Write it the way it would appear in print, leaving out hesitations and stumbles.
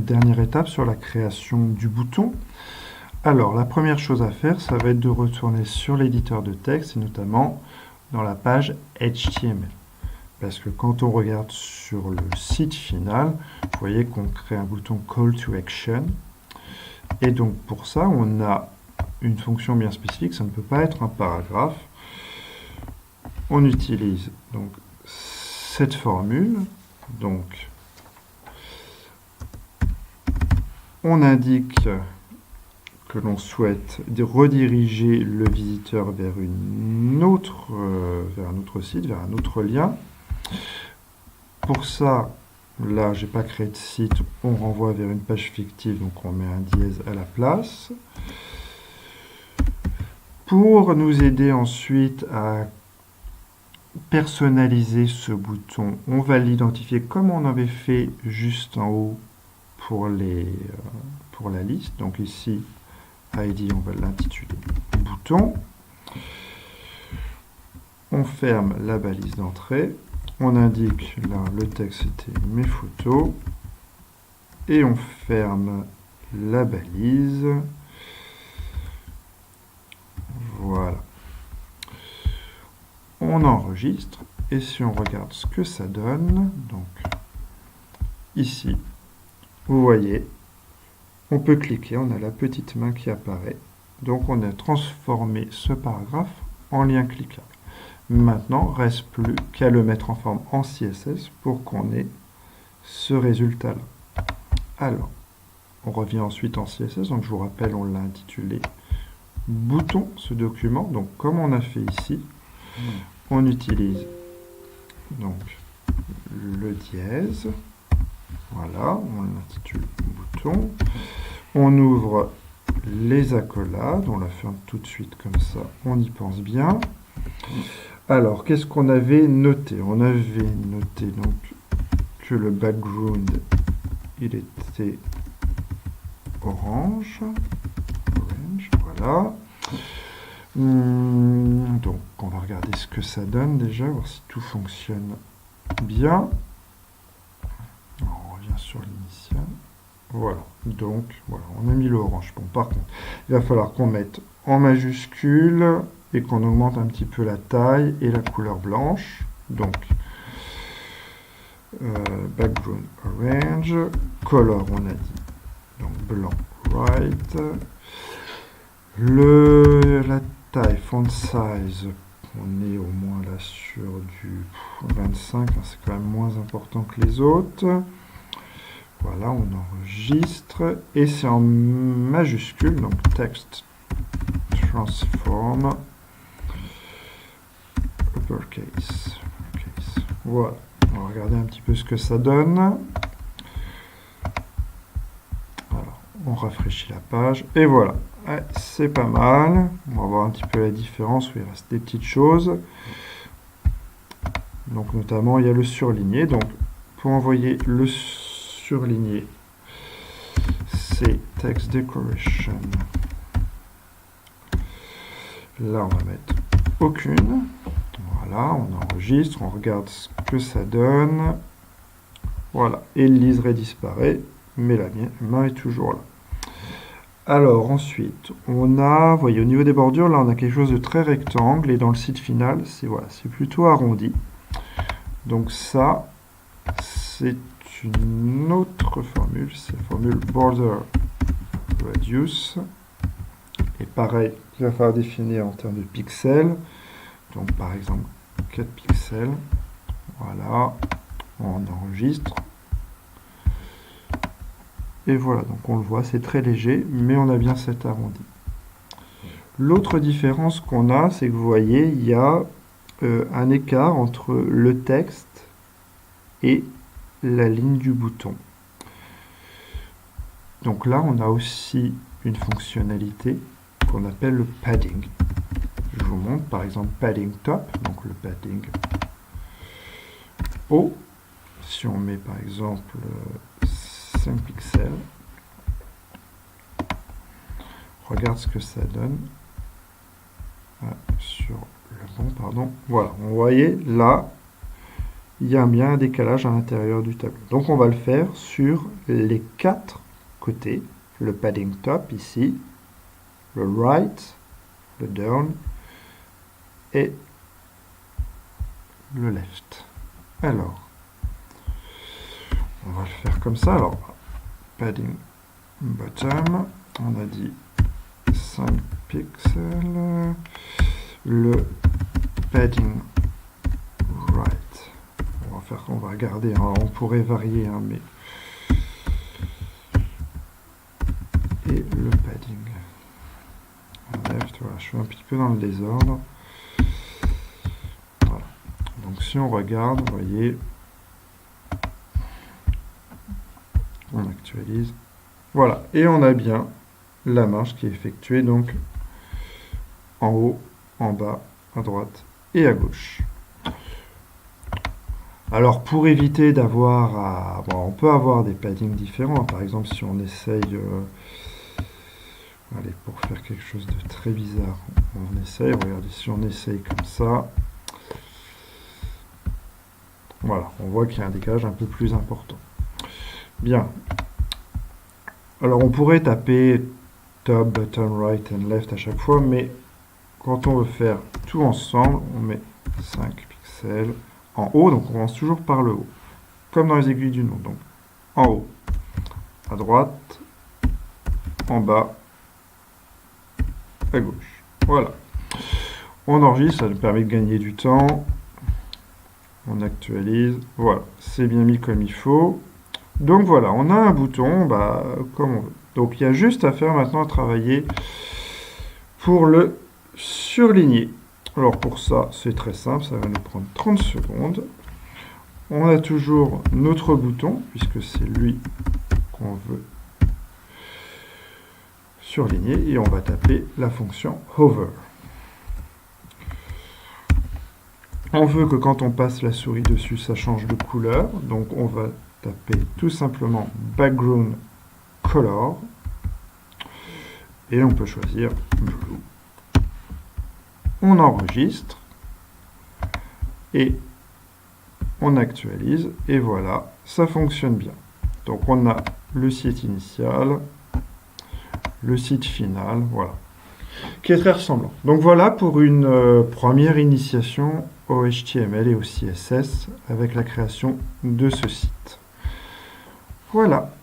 dernière étape sur la création du bouton. Alors, la première chose à faire, ça va être de retourner sur l'éditeur de texte, et notamment dans la page HTML. Parce que quand on regarde sur le site final, vous voyez qu'on crée un bouton Call to Action. Et donc, pour ça, on a une fonction bien spécifique, ça ne peut pas être un paragraphe. On utilise donc cette formule. Donc, on indique que l'on souhaite rediriger le visiteur vers un autre site, vers un autre lien. Pour ça, là, j'ai pas créé de site, on renvoie vers une page fictive, donc on met un dièse à la place. Pour nous aider ensuite à personnaliser ce bouton, on va l'identifier comme on avait fait juste en haut pour la liste. Donc ici, ID, on va l'intituler bouton. On ferme la balise d'entrée. On indique là le texte c'était mes photos. Et on ferme la balise. Voilà. On enregistre. Et si on regarde ce que ça donne, donc ici, vous voyez, on peut cliquer, on a la petite main qui apparaît. Donc on a transformé ce paragraphe en lien cliquable. Maintenant, il ne reste plus qu'à le mettre en forme en CSS pour qu'on ait ce résultat-là. Alors, on revient ensuite en CSS. Donc je vous rappelle, on l'a intitulé bouton, ce document. Donc comme on a fait ici, on utilise donc le dièse. Voilà, on l'intitule bouton. On ouvre les accolades, on la ferme tout de suite comme ça, on y pense bien. Alors, qu'est-ce qu'on avait noté? On avait noté donc que le background, il était orange. Voilà. Donc, on va regarder ce que ça donne déjà, voir si tout fonctionne bien. On revient sur l'initial. Voilà, donc voilà, on a mis le orange. Bon, par contre, il va falloir qu'on mette en majuscule et qu'on augmente un petit peu la taille et la couleur blanche. Donc, background orange, color, on a dit, donc blanc, white. La taille, font size, on est au moins là sur du 25, hein, c'est quand même moins important que les autres. Voilà, on enregistre et c'est en majuscule, donc text transform uppercase. Voilà, on va regarder un petit peu ce que ça donne. Alors, on rafraîchit la page et voilà, ouais, c'est pas mal. On va voir un petit peu la différence où il reste des petites choses. Donc notamment, il y a le surligné. Donc pour envoyer le surligné, c'est text decoration. Là, on va mettre aucune. Voilà, on enregistre, on regarde ce que ça donne. Voilà, et le liseré disparaît, mais la main est toujours là. Alors ensuite, on a, vous voyez, au niveau des bordures, là, on a quelque chose de très rectangle, et dans le site final, c'est voilà, c'est plutôt arrondi. Donc ça, c'est une autre formule, c'est la formule border radius. Et pareil, il va falloir définir en termes de pixels. Donc par exemple 4 pixels. Voilà, on enregistre. Et voilà, donc on le voit, c'est très léger, mais on a bien cet arrondi. L'autre différence qu'on a, c'est que vous voyez, il y a un écart entre le texte et la ligne du bouton. Donc là, on a aussi une fonctionnalité qu'on appelle le padding. Je vous montre par exemple padding top, donc le padding haut. Si on met par exemple 5 pixels, regarde ce que ça donne. Sur le bon, pardon. Voilà, vous voyez là, il y a bien un décalage à l'intérieur du tableau. Donc on va le faire sur les 4 côtés. Le padding top ici, le right, le down et le left. Alors, on va le faire comme ça. Alors, padding bottom, on a dit 5 pixels. Le padding right, on va regarder, hein, on pourrait varier, hein, mais et le padding left, voilà, je suis un petit peu dans le désordre. Voilà. Donc si on regarde, vous voyez, on actualise, voilà, et on a bien la marche qui est effectuée donc en haut, en bas, à droite et à gauche. Alors pour éviter d'avoir bon, on peut avoir des paddings différents. Par exemple, si on essaye, allez, pour faire quelque chose de très bizarre, on essaye, regardez, si on essaye comme ça, voilà, on voit qu'il y a un décalage un peu plus important. Bien. Alors on pourrait taper top, bottom, right and left à chaque fois, mais quand on veut faire tout ensemble, on met 5 pixels en haut, donc on commence toujours par le haut, comme dans les aiguilles du nom. Donc en haut, à droite, en bas, à gauche. Voilà. On enregistre, ça nous permet de gagner du temps. On actualise. Voilà, c'est bien mis comme il faut. Donc voilà, on a un bouton comme on veut. Donc il y a juste à faire maintenant à travailler pour le surligner. Alors pour ça, c'est très simple, ça va nous prendre 30 secondes. On a toujours notre bouton, puisque c'est lui qu'on veut surligner, et on va taper la fonction hover. On veut que quand on passe la souris dessus, ça change de couleur, donc on va taper tout simplement background color, et on peut choisir blue. On enregistre, et on actualise, et voilà, ça fonctionne bien. Donc on a le site initial, le site final, voilà, qui est très ressemblant. Donc voilà pour une première initiation au HTML et au CSS avec la création de ce site. Voilà.